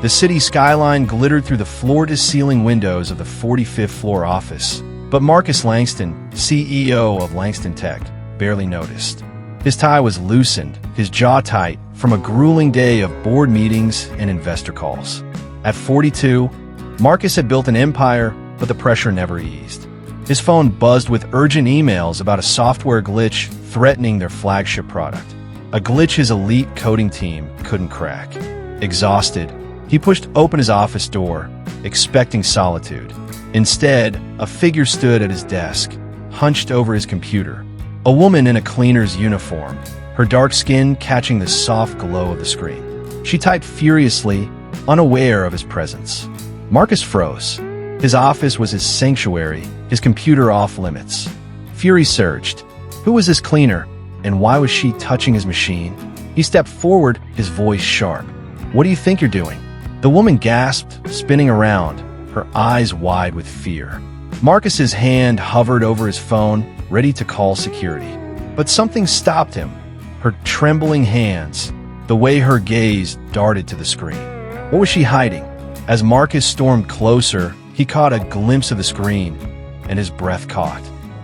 The city skyline glittered through the floor-to-ceiling windows of the 45th floor office, but Marcus Langston, CEO of Langston Tech, barely noticed. His tie was loosened, his jaw tight, from a grueling day of board meetings and investor calls. At 42, Marcus had built an empire, but the pressure never eased. His phone buzzed with urgent emails about a software glitch threatening their flagship product. A glitch his elite coding team couldn't crack. Exhausted, he pushed open his office door, expecting solitude. Instead, a figure stood at his desk, hunched over his computer. A woman in a cleaner's uniform, her dark skin catching the soft glow of the screen. She typed furiously, unaware of his presence. Marcus froze. His office was his sanctuary, his computer off limits. Fury surged. Who was this cleaner, and why was she touching his machine? He stepped forward, his voice sharp. "What do you think you're doing?" The woman gasped, spinning around, her eyes wide with fear. Marcus's hand hovered over his phone, ready to call security. But something stopped him. Her trembling hands, the way her gaze darted to the screen. What was she hiding? As Marcus stormed closer, he caught a glimpse of the screen, and his breath caught.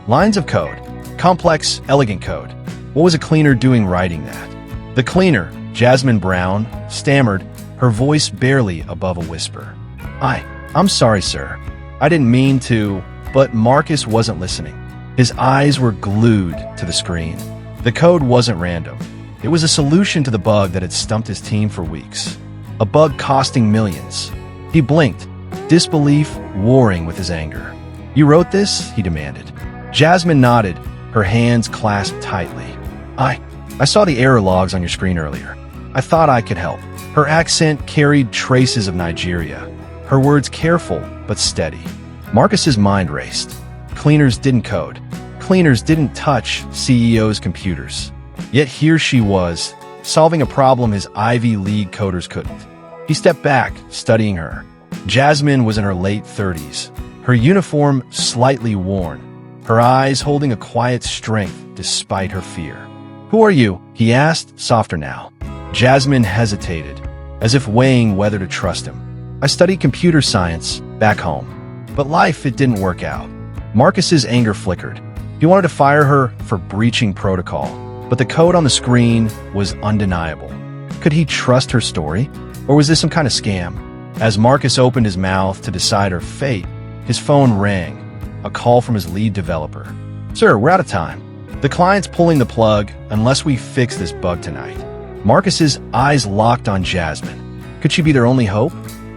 Lines of code. Complex, elegant code. What was a cleaner doing writing that? The cleaner, Jasmine Brown, stammered, her voice barely above a whisper. I'm sorry, sir. I didn't mean to," but Marcus wasn't listening. His eyes were glued to the screen. The code wasn't random. It was a solution to the bug that had stumped his team for weeks. A bug costing millions. He blinked, disbelief warring with his anger. "You wrote this?" he demanded. Jasmine nodded, her hands clasped tightly. I saw the error logs on your screen earlier. I thought I could help." Her accent carried traces of Nigeria, her words careful but steady. Marcus's mind raced. Cleaners didn't code. Cleaners didn't touch CEOs' computers. Yet here she was, solving a problem his Ivy League coders couldn't. He stepped back, studying her. Jasmine was in her late 30s, her uniform slightly worn, her eyes holding a quiet strength despite her fear. "Who are you?" he asked, softer now. Jasmine hesitated, as if weighing whether to trust him. "I studied computer science back home, but life, it didn't work out." Marcus's anger flickered. He wanted to fire her for breaching protocol, but the code on the screen was undeniable. Could he trust her story? Or was this some kind of scam? As Marcus opened his mouth to decide her fate, his phone rang, a call from his lead developer. "Sir, we're out of time. The client's pulling the plug unless we fix this bug tonight." Marcus's eyes locked on Jasmine. Could she be their only hope?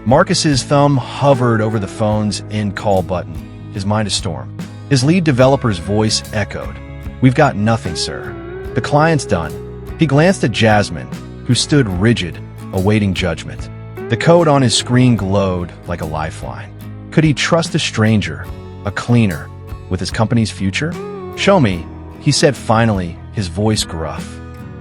Marcus's thumb hovered over the phone's end call button, his mind a storm. His lead developer's voice echoed. "We've got nothing, sir. The client's done." He glanced at Jasmine, who stood rigid, awaiting judgment. The code on his screen glowed like a lifeline. Could he trust a stranger, a cleaner, with his company's future? "Show me," he said finally, his voice gruff.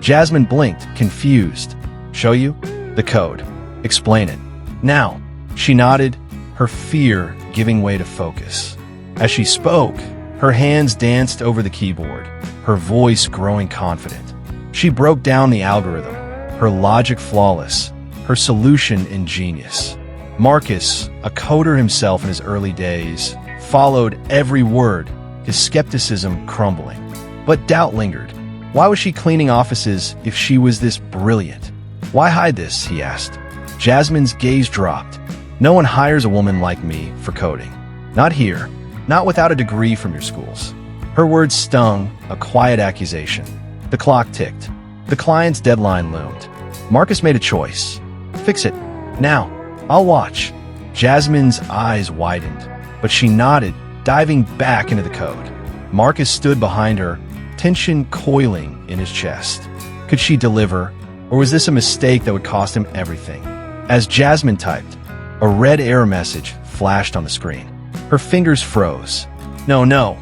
Jasmine blinked, confused. "Show you?" "The code." "Explain it." "Now." She nodded, her fear giving way to focus. As she spoke, her hands danced over the keyboard, her voice growing confident. She broke down the algorithm, her logic flawless, her solution ingenious. Marcus, a coder himself in his early days, followed every word, his skepticism crumbling. But doubt lingered. Why was she cleaning offices if she was this brilliant? "Why hide this?" he asked. Jasmine's gaze dropped. "No one hires a woman like me for coding. Not here. Not without a degree from your schools." Her words stung, a quiet accusation. The clock ticked. The client's deadline loomed. Marcus made a choice. "Fix it. Now. I'll watch." Jasmine's eyes widened, but she nodded, diving back into the code. Marcus stood behind her, tension coiling in his chest. Could she deliver, or was this a mistake that would cost him everything? As Jasmine typed, a red error message flashed on the screen. Her fingers froze. No,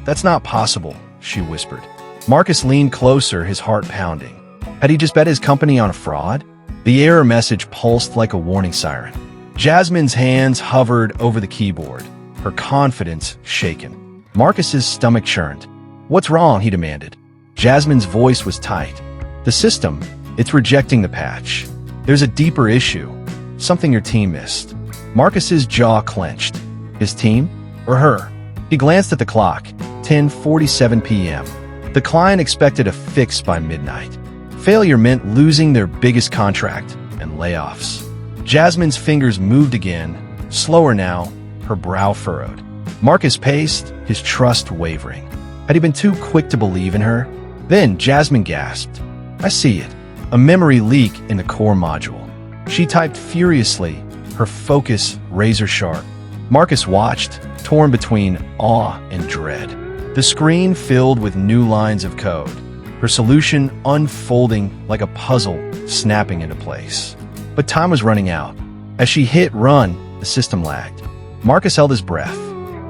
that's not possible," she whispered. Marcus leaned closer, his heart pounding. Had he just bet his company on a fraud? The error message pulsed like a warning siren. Jasmine's hands hovered over the keyboard, her confidence shaken. Marcus's stomach churned. "What's wrong?" he demanded. Jasmine's voice was tight. "The system, it's rejecting the patch. There's a deeper issue. something your team missed. Marcus's jaw clenched. His team? Or her? He glanced at the clock. 10:47 p.m. The client expected a fix by midnight. Failure meant losing their biggest contract and layoffs. Jasmine's fingers moved again, slower now, her brow furrowed. Marcus paced, his trust wavering. Had he been too quick to believe in her? Then Jasmine gasped. I see it. A memory leak in the core module. She typed furiously, her focus razor-sharp. Marcus watched, torn between awe and dread. The screen filled with new lines of code, her solution unfolding like a puzzle snapping into place. But time was running out. As she hit run, the system lagged. Marcus held his breath.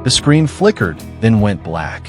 The screen flickered, then went black.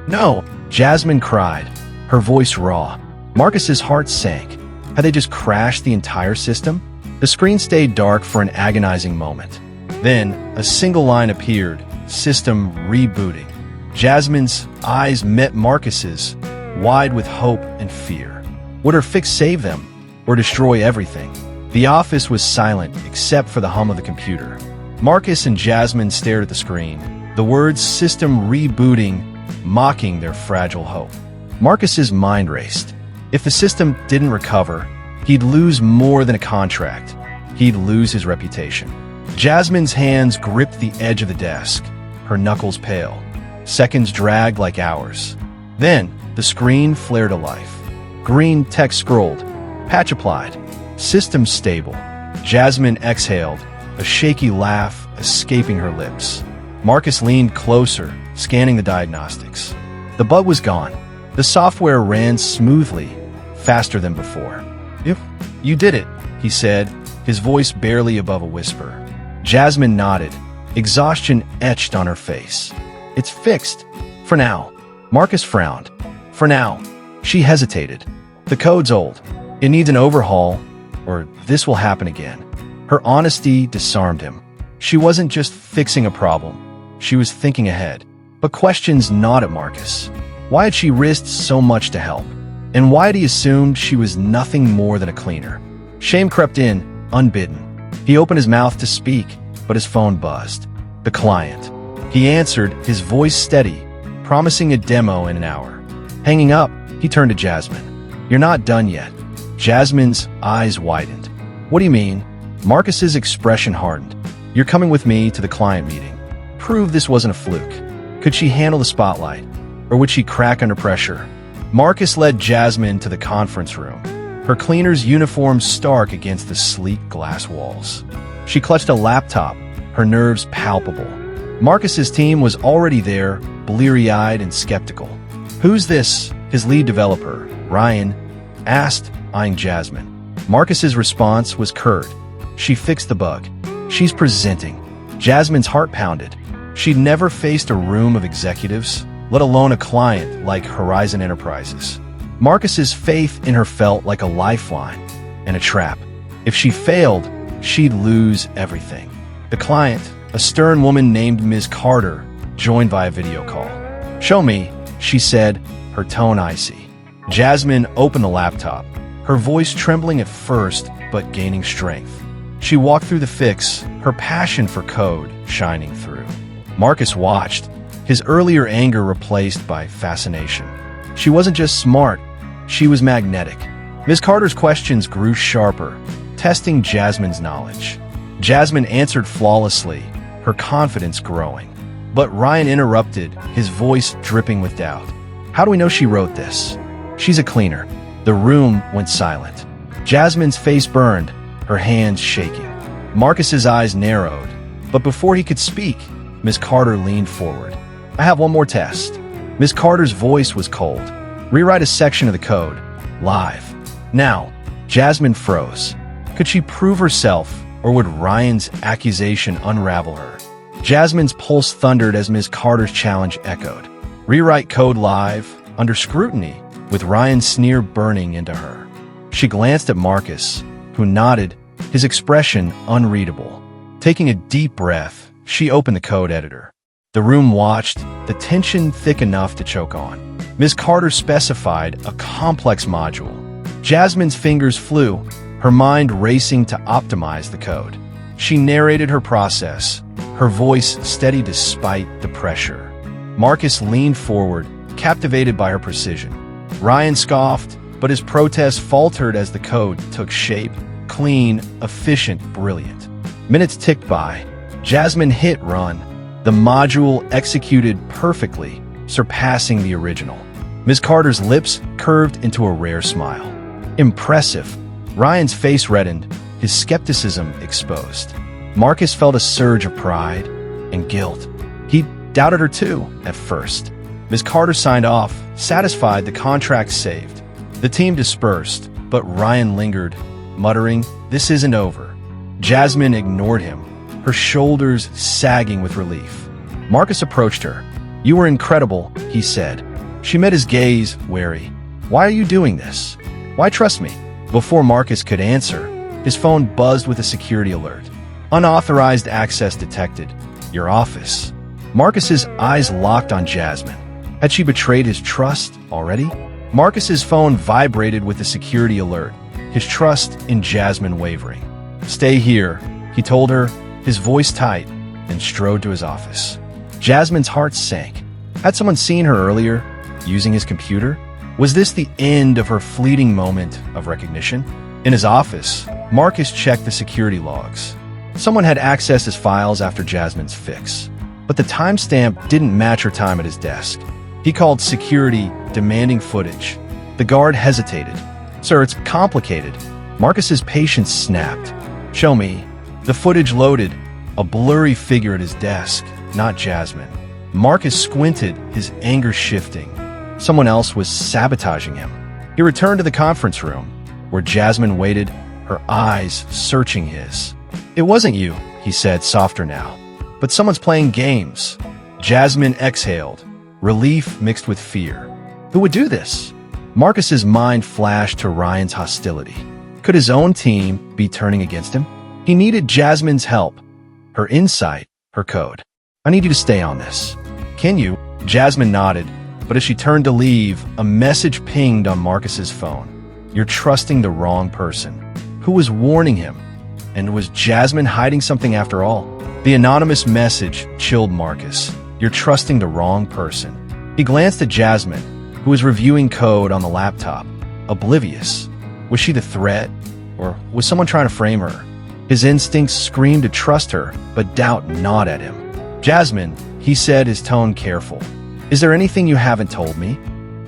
No! Jasmine cried, her voice raw. Marcus's heart sank. Had they just crashed the entire system? The screen stayed dark for an agonizing moment. Then, a single line appeared, system rebooting. Jasmine's eyes met Marcus's, wide with hope and fear. Would her fix save them, or destroy everything? The office was silent except for the hum of the computer. Marcus and Jasmine stared at the screen, the words system rebooting mocking their fragile hope. Marcus's mind raced. If the system didn't recover, he'd lose more than a contract. He'd lose his reputation. Jasmine's hands gripped the edge of the desk, her knuckles pale. Seconds dragged like hours. Then, the screen flared to life. Green text scrolled. Patch applied. System stable. Jasmine exhaled, a shaky laugh escaping her lips. Marcus leaned closer, scanning the diagnostics. The bug was gone. The software ran smoothly, faster than before. You did it, he said, his voice barely above a whisper. Jasmine nodded, exhaustion etched on her face. It's fixed. For now. Marcus frowned. For now. She hesitated. The code's old. It needs an overhaul, or this will happen again. Her honesty disarmed him. She wasn't just fixing a problem. She was thinking ahead. But questions gnawed at Marcus. Why had she risked so much to help? And why had he assumed she was nothing more than a cleaner? Shame crept in, unbidden. He opened his mouth to speak, but his phone buzzed. The client. He answered, his voice steady, promising a demo in an hour. Hanging up, he turned to Jasmine. You're not done yet. Jasmine's eyes widened. What do you mean? Marcus's expression hardened. You're coming with me to the client meeting. Prove this wasn't a fluke. Could she handle the spotlight? Or would she crack under pressure? Marcus led Jasmine to the conference room, her cleaner's uniform stark against the sleek glass walls. She clutched a laptop, her nerves palpable. Marcus's team was already there, bleary-eyed and skeptical. Who's this? His lead developer, Ryan, asked, eyeing Jasmine. Marcus's response was curt. She fixed the bug. She's presenting. Jasmine's heart pounded. She'd never faced a room of executives, let alone a client like Horizon Enterprises. Marcus's faith in her felt like a lifeline and a trap. If she failed, she'd lose everything. The client, a stern woman named Ms. Carter, joined via video call. Show me, she said, her tone icy. Jasmine opened the laptop, her voice trembling at first but gaining strength. She walked through the fix, her passion for code shining through. Marcus watched, his earlier anger replaced by fascination. She wasn't just smart, she was magnetic. Ms. Carter's questions grew sharper, testing Jasmine's knowledge. Jasmine answered flawlessly, her confidence growing. But Ryan interrupted, his voice dripping with doubt. How do we know she wrote this? She's a cleaner. The room went silent. Jasmine's face burned, her hands shaking. Marcus's eyes narrowed, but before he could speak, Ms. Carter leaned forward. I have one more test. Ms. Carter's voice was cold. Rewrite a section of the code. Live. Now, Jasmine froze. Could she prove herself, or would Ryan's accusation unravel her? Jasmine's pulse thundered as Ms. Carter's challenge echoed. Rewrite code live, under scrutiny, with Ryan's sneer burning into her. She glanced at Marcus, who nodded, his expression unreadable. Taking a deep breath, she opened the code editor. The room watched, the tension thick enough to choke on. Ms. Carter specified a complex module. Jasmine's fingers flew, her mind racing to optimize the code. She narrated her process, her voice steady despite the pressure. Marcus leaned forward, captivated by her precision. Ryan scoffed, but his protest faltered as the code took shape. Clean, efficient, brilliant. Minutes ticked by. Jasmine hit run. The module executed perfectly, surpassing the original. Ms. Carter's lips curved into a rare smile. Impressive. Ryan's face reddened, his skepticism exposed. Marcus felt a surge of pride and guilt. He doubted her too, at first. Ms. Carter signed off, satisfied the contract saved. The team dispersed, but Ryan lingered, muttering, "This isn't over." Jasmine ignored him, her shoulders sagging with relief. Marcus approached her. "You were incredible," he said. She met his gaze, wary. "Why are you doing this? Why trust me?" Before Marcus could answer, his phone buzzed with a security alert. "Unauthorized access detected. Your office." Marcus's eyes locked on Jasmine. Had she betrayed his trust already? Marcus's phone vibrated with the security alert, his trust in Jasmine wavering. "Stay here," he told her, his voice tight, and strode to his office. Jasmine's heart sank. Had someone seen her earlier, using his computer? Was this the end of her fleeting moment of recognition? In his office, Marcus checked the security logs. Someone had accessed his files after Jasmine's fix, but the timestamp didn't match her time at his desk. He called security, demanding footage. The guard hesitated. "Sir, it's complicated." Marcus's patience snapped. "Show me." The footage loaded, a blurry figure at his desk, not Jasmine. Marcus squinted, his anger shifting. Someone else was sabotaging him. He returned to the conference room, where Jasmine waited, her eyes searching his. "It wasn't you," he said, softer now. "But someone's playing games." Jasmine exhaled, relief mixed with fear. Who would do this? Marcus's mind flashed to Ryan's hostility. Could his own team be turning against him? He needed Jasmine's help, her insight, her code. "I need you to stay on this." "Can you?" Jasmine nodded, but as she turned to leave, a message pinged on Marcus's phone. "You're trusting the wrong person." Who was warning him? And was Jasmine hiding something after all? The anonymous message chilled Marcus. "You're trusting the wrong person." He glanced at Jasmine, who was reviewing code on the laptop, oblivious. Was she the threat? Or was someone trying to frame her? His instincts screamed to trust her, but doubt gnawed at him. "Jasmine," he said, his tone careful. "Is there anything you haven't told me?"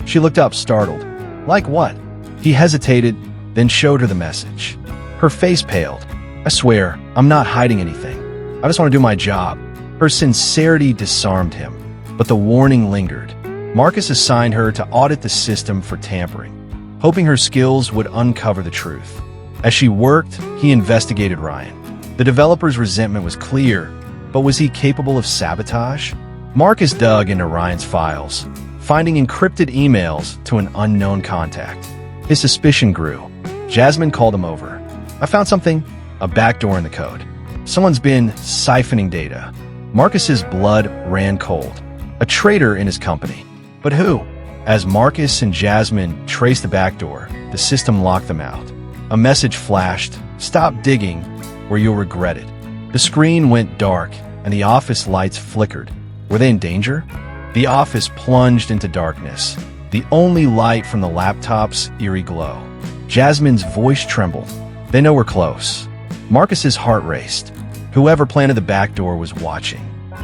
She looked up, startled. "Like what?" He hesitated, then showed her the message. Her face paled. "I swear, I'm not hiding anything. I just want to do my job." Her sincerity disarmed him, but the warning lingered. Marcus assigned her to audit the system for tampering, hoping her skills would uncover the truth. As she worked, he investigated Ryan. The developer's resentment was clear, but was he capable of sabotage? Marcus dug into Ryan's files, finding encrypted emails to an unknown contact. His suspicion grew. Jasmine called him over. "I found something, a backdoor in the code. Someone's been siphoning data." Marcus's blood ran cold. A traitor in his company. But who? As Marcus and Jasmine traced the backdoor, the system locked them out. A message flashed, "Stop digging, or you'll regret it." The screen went dark, and the office lights flickered. Were they in danger? The office plunged into darkness, the only light from the laptop's eerie glow. Jasmine's voice trembled. "They know we're close." Marcus's heart raced. Whoever planted the backdoor was watching.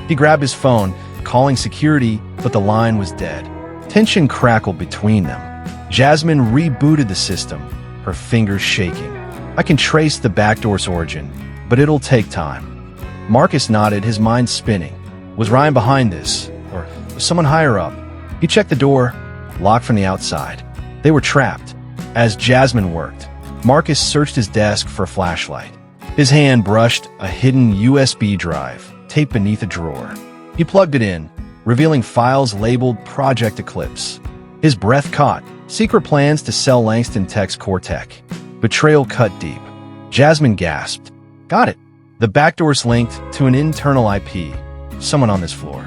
He grabbed his phone, calling security, but the line was dead. Tension crackled between them. Jasmine rebooted the system, her fingers shaking. "I can trace the backdoor's origin, but it'll take time." Marcus nodded, his mind spinning. Was Ryan behind this? Or was someone higher up? He checked the door, locked from the outside. They were trapped. As Jasmine worked, Marcus searched his desk for a flashlight. His hand brushed a hidden USB drive, taped beneath a drawer. He plugged it in, revealing files labeled Project Eclipse. His breath caught. Secret plans to sell Langston Tech's core tech. Betrayal cut deep. Jasmine gasped. "Got it." The backdoor's linked to an internal IP. Someone on this floor.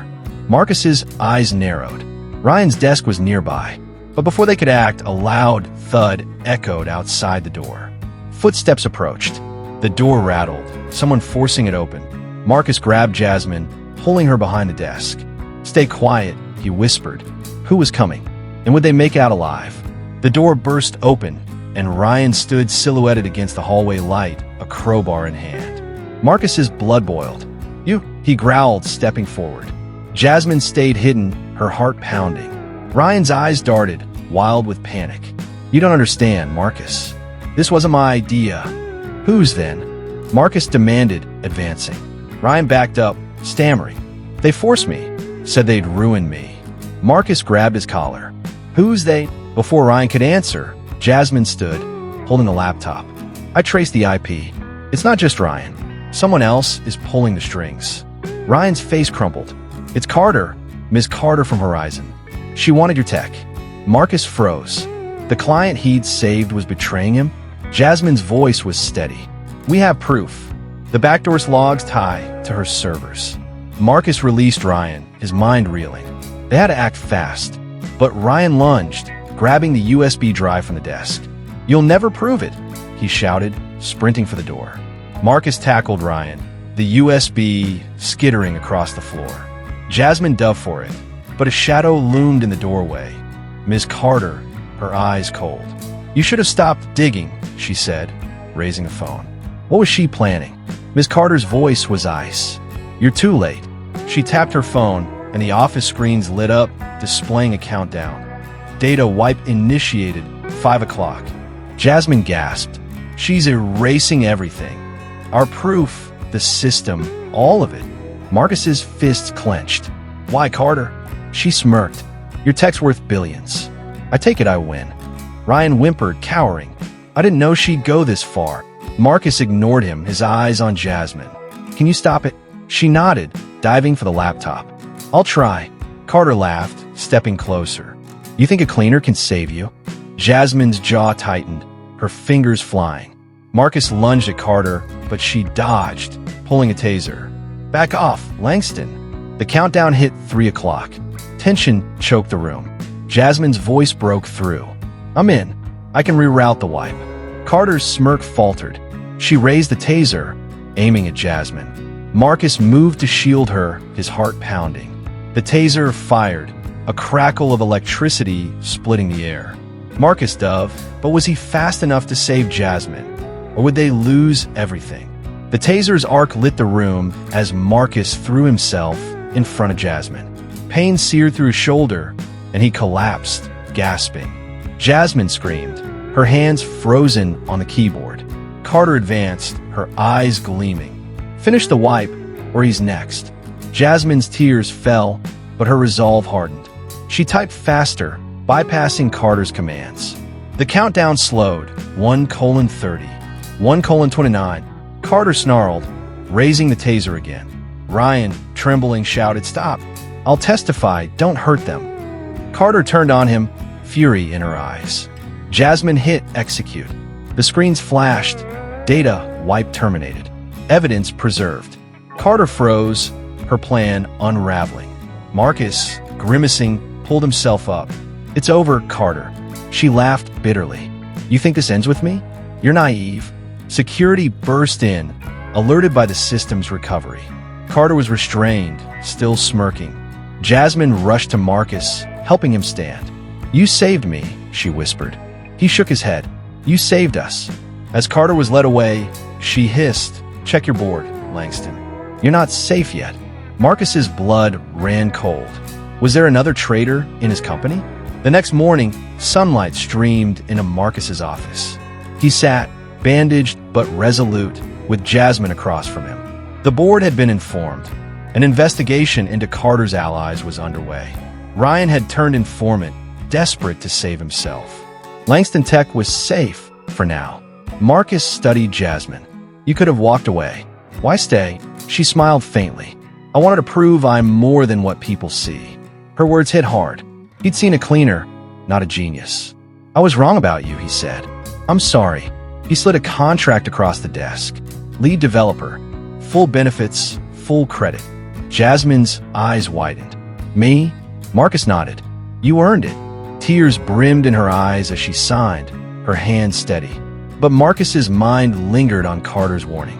Marcus's eyes narrowed. Ryan's desk was nearby, but before they could act, a loud thud echoed outside the door. Footsteps approached. The door rattled. someone forcing it open. Marcus grabbed Jasmine, pulling her behind the desk. "Stay quiet," he whispered. Who was coming? And would they make out alive? The door burst open, and Ryan stood silhouetted against the hallway light, a crowbar in hand. Marcus's blood boiled. "You," he growled, stepping forward. Jasmine stayed hidden, her heart pounding. Ryan's eyes darted, wild with panic. "You don't understand, Marcus. This wasn't my idea." "Whose then?" Marcus demanded, advancing. Ryan backed up, stammering. "They forced me, said they'd ruin me." Marcus grabbed his collar. "Who's they?" Before Ryan could answer, Jasmine stood, holding the laptop. "I traced the IP. It's not just Ryan. Someone else is pulling the strings." Ryan's face crumpled. "It's Carter, Ms. Carter from Horizon. She wanted your tech." Marcus froze. The client he'd saved was betraying him? Jasmine's voice was steady. "We have proof. The backdoor's logs tie to her servers." Marcus released Ryan, his mind reeling. They had to act fast. But Ryan lunged, grabbing the USB drive from the desk. "You'll never prove it," he shouted, sprinting for the door. Marcus tackled Ryan, the USB skittering across the floor. Jasmine dove for it, but a shadow loomed in the doorway. Ms. Carter, her eyes cold. "You should have stopped digging," she said, raising the phone. What was she planning? Ms. Carter's voice was ice. "You're too late." She tapped her phone, and the office screens lit up, displaying a countdown. Data wipe initiated, 5 o'clock. Jasmine gasped. "She's erasing everything. Our proof, the system, all of it." Marcus's fists clenched. "Why, Carter?" She smirked. "Your tech's worth billions. I take it I win." Ryan whimpered, cowering. "I didn't know she'd go this far." Marcus ignored him, his eyes on Jasmine. "Can you stop it?" She nodded, diving for the laptop. "I'll try." Carter laughed, stepping closer. "You think a cleaner can save you?" Jasmine's jaw tightened, her fingers flying. Marcus lunged at Carter, but she dodged, pulling a taser. "Back off, Langston." The countdown hit 3 o'clock. Tension choked the room. Jasmine's voice broke through. "I'm in. I can reroute the wipe." Carter's smirk faltered. She raised the taser, aiming at Jasmine. Marcus moved to shield her, his heart pounding. The taser fired, a crackle of electricity splitting the air. Marcus dove, but was he fast enough to save Jasmine? Or would they lose everything? The taser's arc lit the room as Marcus threw himself in front of Jasmine. Pain seared through his shoulder, and he collapsed, gasping. Jasmine screamed, her hands frozen on the keyboard. Carter advanced, her eyes gleaming. "Finish the wipe, or he's next." Jasmine's tears fell, but her resolve hardened. She typed faster, bypassing Carter's commands. The countdown slowed, 1:30, 1:29. Carter snarled, raising the taser again. Ryan, trembling, shouted, "Stop! I'll testify, don't hurt them." Carter turned on him, fury in her eyes. Jasmine hit execute. The screens flashed, data wipe terminated, evidence preserved. Carter froze, her plan unraveling. Marcus, grimacing, pulled himself up. "It's over, Carter." She laughed bitterly. "You think this ends with me? You're naive." Security burst in, alerted by the system's recovery. Carter was restrained, still smirking. Jasmine rushed to Marcus, helping him stand. "You saved me," she whispered. He shook his head. "You saved us." As Carter was led away, she hissed, "Check your board, Langston. You're not safe yet." Marcus's blood ran cold. Was there another traitor in his company? The next morning, sunlight streamed into Marcus's office. He sat, bandaged but resolute, with Jasmine across from him. The board had been informed. An investigation into Carter's allies was underway. Ryan had turned informant, desperate to save himself. Langston Tech was safe, for now. Marcus studied Jasmine. "You could have walked away. Why stay?" She smiled faintly. "I wanted to prove I'm more than what people see." Her words hit hard. He'd seen a cleaner, not a genius. "I was wrong about you," he said. "I'm sorry." He slid a contract across the desk. "Lead developer. Full benefits, full credit." Jasmine's eyes widened. "Me?" Marcus nodded. "You earned it." Tears brimmed in her eyes as she signed, her hands steady. But Marcus's mind lingered on Carter's warning.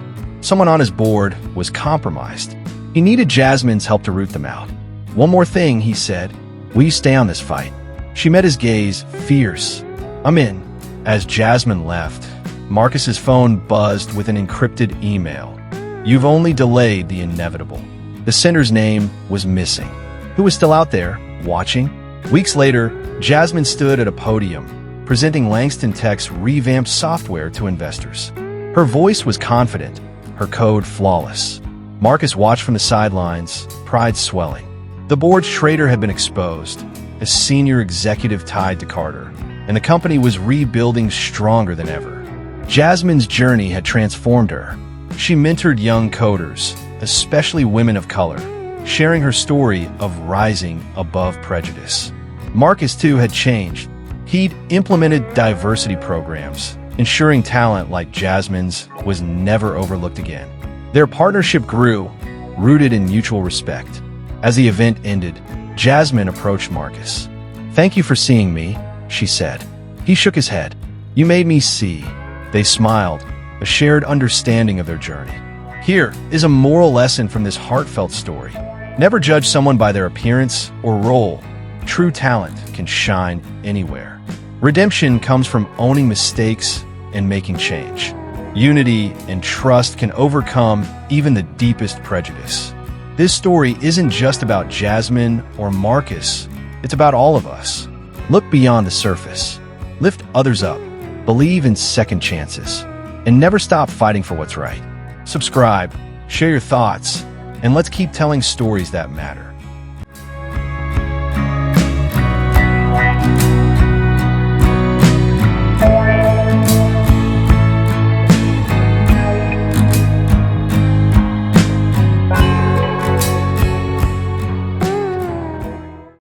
Someone on his board was compromised. He needed Jasmine's help to root them out. "One more thing," he said. "Will you stay on this fight?" She met his gaze, fierce. "I'm in." As Jasmine left, Marcus's phone buzzed with an encrypted email. "You've only delayed the inevitable." The sender's name was missing. Who was still out there, watching? Weeks later, Jasmine stood at a podium, presenting Langston Tech's revamped software to investors. Her voice was confident, her code flawless. Marcus watched from the sidelines, pride swelling. The board's traitor had been exposed, a senior executive tied to Carter, and the company was rebuilding stronger than ever. Jasmine's journey had transformed her. She mentored young coders, especially women of color, sharing her story of rising above prejudice. Marcus, too, had changed. He'd implemented diversity programs, ensuring talent like Jasmine's was never overlooked again. Their partnership grew, rooted in mutual respect. As the event ended, Jasmine approached Marcus. "Thank you for seeing me," she said. He shook his head. "You made me see." They smiled, a shared understanding of their journey. Here is a moral lesson from this heartfelt story. Never judge someone by their appearance or role. True talent can shine anywhere. Redemption comes from owning mistakes and making change. Unity and trust can overcome even the deepest prejudice. This story isn't just about Jasmine or Marcus, it's about all of us. Look beyond the surface. Lift others up. Believe in second chances. And never stop fighting for what's right. Subscribe, share your thoughts, and let's keep telling stories that matter.